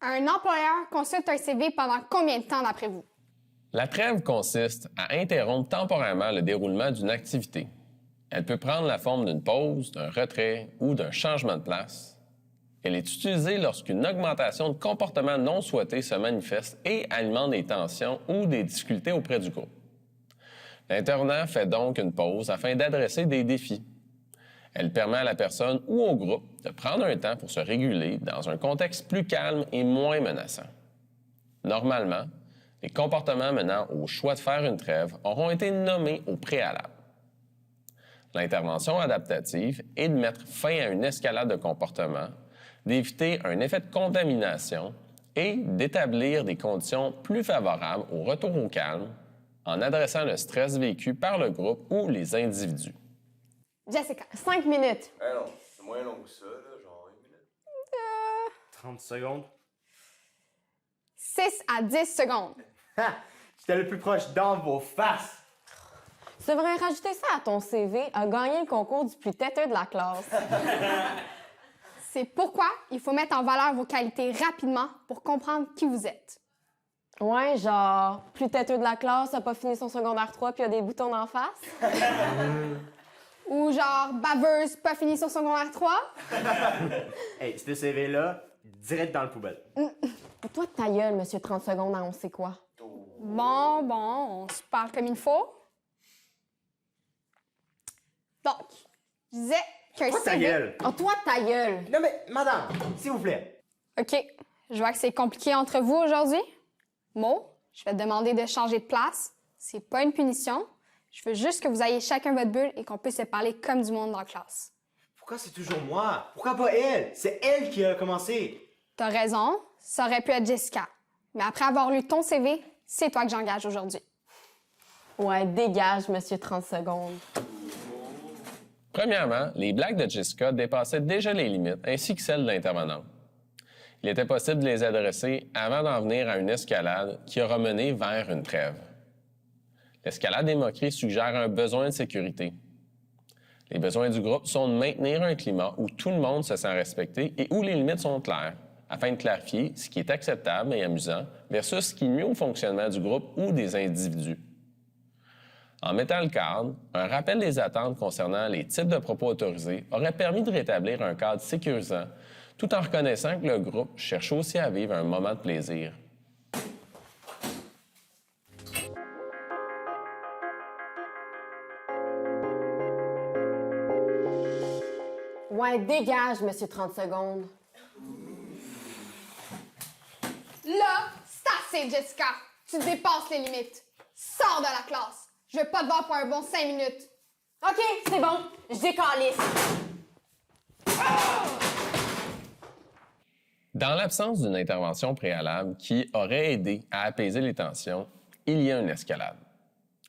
Un employeur consulte un CV pendant combien de temps d'après vous? La trêve consiste à interrompre temporairement le déroulement d'une activité. Elle peut prendre la forme d'une pause, d'un retrait ou d'un changement de place. Elle est utilisée lorsqu'une augmentation de comportements non souhaités se manifeste et alimente des tensions ou des difficultés auprès du groupe. L'internat fait donc une pause afin d'adresser des défis. Elle permet à la personne ou au groupe de prendre un temps pour se réguler dans un contexte plus calme et moins menaçant. Normalement, les comportements menant au choix de faire une trêve auront été nommés au préalable. L'intervention adaptative est de mettre fin à une escalade de comportement, d'éviter un effet de contamination et d'établir des conditions plus favorables au retour au calme en adressant le stress vécu par le groupe ou les individus. Jessica, 5 minutes. Eh non, c'est moins long que ça, là, genre 1 minute. 30 secondes. 6 à 10 secondes. Ha! J'étais le plus proche dans vos faces! Tu devrais rajouter ça à ton CV, a gagné le concours du plus têteux de la classe. C'est pourquoi il faut mettre en valeur vos qualités rapidement pour comprendre qui vous êtes. Ouais, genre, plus têteux de la classe, a pas fini son secondaire 3 puis a des boutons d'en face. Ou genre, baveuse, pas fini son secondaire 3. Hey, ce CV-là, direct dans le poubelle. Toi, ta gueule, monsieur 30 secondes, on sait quoi. Bon, on se parle comme il faut. Donc, je disais qu'un Toi, ta CV... gueule! Oh, toi, ta gueule! Non mais, madame, s'il vous plaît. OK, je vois que c'est compliqué entre vous aujourd'hui. Mo, je vais te demander de changer de place. C'est pas une punition. Je veux juste que vous ayez chacun votre bulle et qu'on puisse se parler comme du monde dans la classe. Pourquoi c'est toujours moi? Pourquoi pas elle? C'est elle qui a commencé. T'as raison, ça aurait pu être Jessica. Mais après avoir lu ton CV, c'est toi que j'engage aujourd'hui. Ouais, dégage, monsieur 30 secondes. Premièrement, les blagues de Jessica dépassaient déjà les limites, ainsi que celles de l'intervenante. Il était possible de les adresser avant d'en venir à une escalade qui aura mené vers une trêve. L'escalade des moqueries suggère un besoin de sécurité. Les besoins du groupe sont de maintenir un climat où tout le monde se sent respecté et où les limites sont claires, afin de clarifier ce qui est acceptable et amusant versus ce qui nuit au fonctionnement du groupe ou des individus. En mettant le cadre, un rappel des attentes concernant les types de propos autorisés aurait permis de rétablir un cadre sécurisant, tout en reconnaissant que le groupe cherche aussi à vivre un moment de plaisir. Ouais, dégage, monsieur 30 secondes. Là, c'est assez, Jessica. Tu dépasses les limites. Sors de la classe. Je veux pas te voir pour un bon 5 minutes. OK, c'est bon, je décalisse. Dans l'absence d'une intervention préalable qui aurait aidé à apaiser les tensions, il y a une escalade.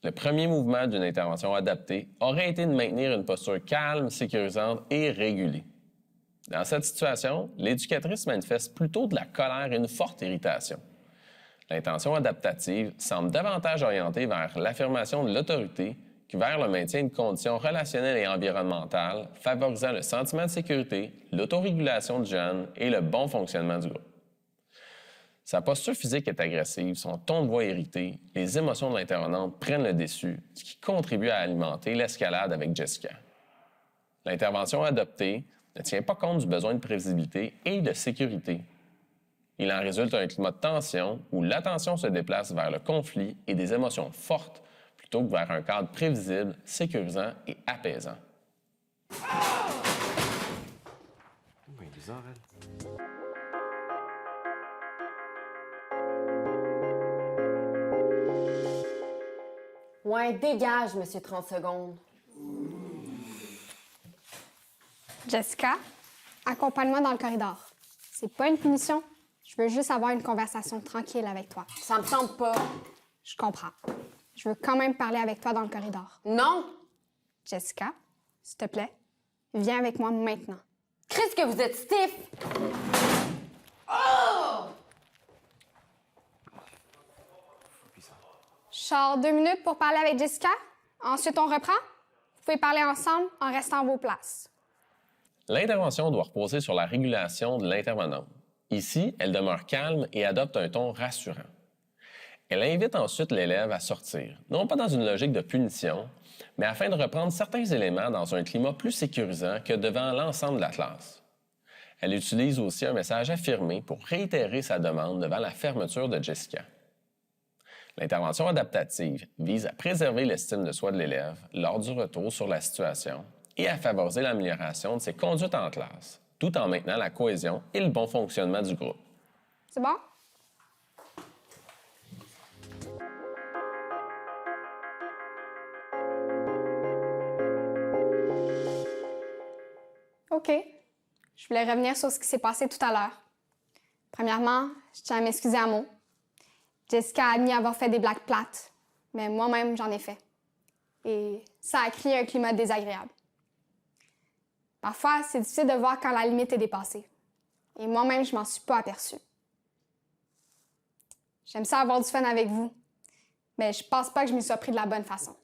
Le premier mouvement d'une intervention adaptée aurait été de maintenir une posture calme, sécurisante et régulée. Dans cette situation, l'éducatrice manifeste plutôt de la colère et une forte irritation. L'intention adaptative semble davantage orientée vers l'affirmation de l'autorité que vers le maintien de conditions relationnelles et environnementales favorisant le sentiment de sécurité, l'autorégulation du jeune et le bon fonctionnement du groupe. Sa posture physique est agressive, son ton de voix irrité, les émotions de l'intervenante prennent le dessus, ce qui contribue à alimenter l'escalade avec Jessica. L'intervention adoptée ne tient pas compte du besoin de prévisibilité et de sécurité. Il en résulte un climat de tension où l'attention se déplace vers le conflit et des émotions fortes plutôt que vers un cadre prévisible, sécurisant et apaisant. Oui, bizarre, elle. Ouais, dégage, monsieur 30 secondes. Jessica, accompagne-moi dans le corridor. C'est pas une punition. Je veux juste avoir une conversation tranquille avec toi. Ça me tente pas. Je comprends. Je veux quand même parler avec toi dans le corridor. Non! Jessica, s'il te plaît, viens avec moi maintenant. Christ, que vous êtes stiff! Je sors 2 minutes pour parler avec Jessica. Ensuite, on reprend. Vous pouvez parler ensemble en restant à vos places. L'intervention doit reposer sur la régulation de l'intervenante. Ici, elle demeure calme et adopte un ton rassurant. Elle invite ensuite l'élève à sortir, non pas dans une logique de punition, mais afin de reprendre certains éléments dans un climat plus sécurisant que devant l'ensemble de la classe. Elle utilise aussi un message affirmé pour réitérer sa demande devant la fermeture de Jessica. L'intervention adaptative vise à préserver l'estime de soi de l'élève lors du retour sur la situation et à favoriser l'amélioration de ses conduites en classe, tout en maintenant la cohésion et le bon fonctionnement du groupe. C'est bon? OK. Je voulais revenir sur ce qui s'est passé tout à l'heure. Premièrement, je tiens à m'excuser à Mo. Jessica a admis avoir fait des blagues plates, mais moi-même, j'en ai fait. Et ça a créé un climat désagréable. Parfois, c'est difficile de voir quand la limite est dépassée. Et moi-même, je m'en suis pas aperçue. J'aime ça avoir du fun avec vous, mais je pense pas que je m'y sois pris de la bonne façon.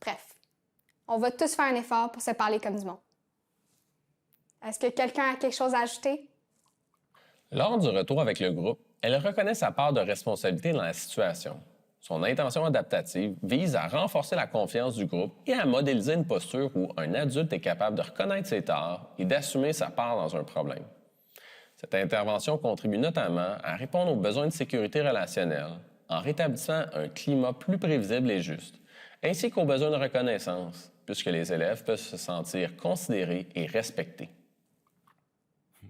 Bref, on va tous faire un effort pour se parler comme du monde. Est-ce que quelqu'un a quelque chose à ajouter? Lors du retour avec le groupe, elle reconnaît sa part de responsabilité dans la situation. Son intention adaptative vise à renforcer la confiance du groupe et à modéliser une posture où un adulte est capable de reconnaître ses torts et d'assumer sa part dans un problème. Cette intervention contribue notamment à répondre aux besoins de sécurité relationnelle en rétablissant un climat plus prévisible et juste, ainsi qu'aux besoins de reconnaissance, puisque les élèves peuvent se sentir considérés et respectés.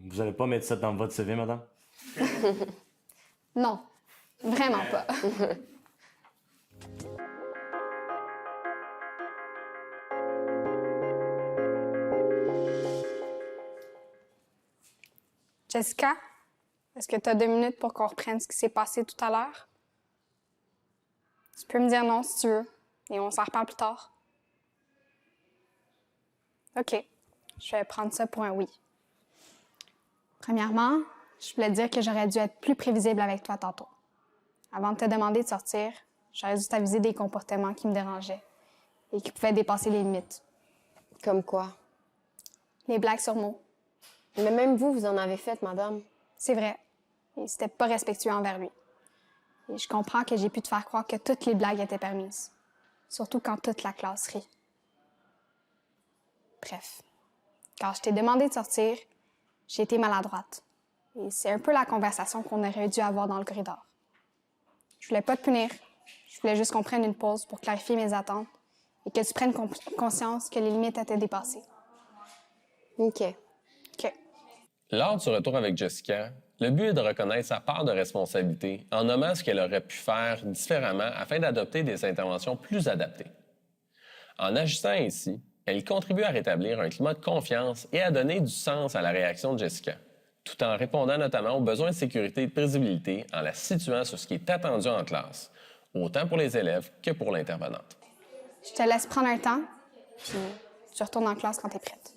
Vous allez pas mettre ça dans votre CV, madame? Non, vraiment pas. Jessica, est-ce que tu as 2 minutes pour qu'on reprenne ce qui s'est passé tout à l'heure? Tu peux me dire non si tu veux, et on s'en reparle plus tard. OK, je vais prendre ça pour un oui. Premièrement, je voulais te dire que j'aurais dû être plus prévisible avec toi tantôt. Avant de te demander de sortir, j'aurais dû t'aviser des comportements qui me dérangeaient et qui pouvaient dépasser les limites. Comme quoi? Les blagues sur mots. Mais même vous, vous en avez fait, madame. C'est vrai. Et c'était pas respectueux envers lui. Et je comprends que j'ai pu te faire croire que toutes les blagues étaient permises. Surtout quand toute la classe rit. Bref. Quand je t'ai demandé de sortir, j'ai été maladroite. Et c'est un peu la conversation qu'on aurait dû avoir dans le corridor. Je voulais pas te punir. Je voulais juste qu'on prenne une pause pour clarifier mes attentes et que tu prennes conscience que les limites étaient dépassées. OK. OK. Lors du retour avec Jessica, le but est de reconnaître sa part de responsabilité en nommant ce qu'elle aurait pu faire différemment afin d'adopter des interventions plus adaptées. En agissant ainsi, elle contribue à rétablir un climat de confiance et à donner du sens à la réaction de Jessica, tout en répondant notamment aux besoins de sécurité et de prévisibilité en la situant sur ce qui est attendu en classe, autant pour les élèves que pour l'intervenante. Je te laisse prendre un temps, puis tu retournes en classe quand tu es prête.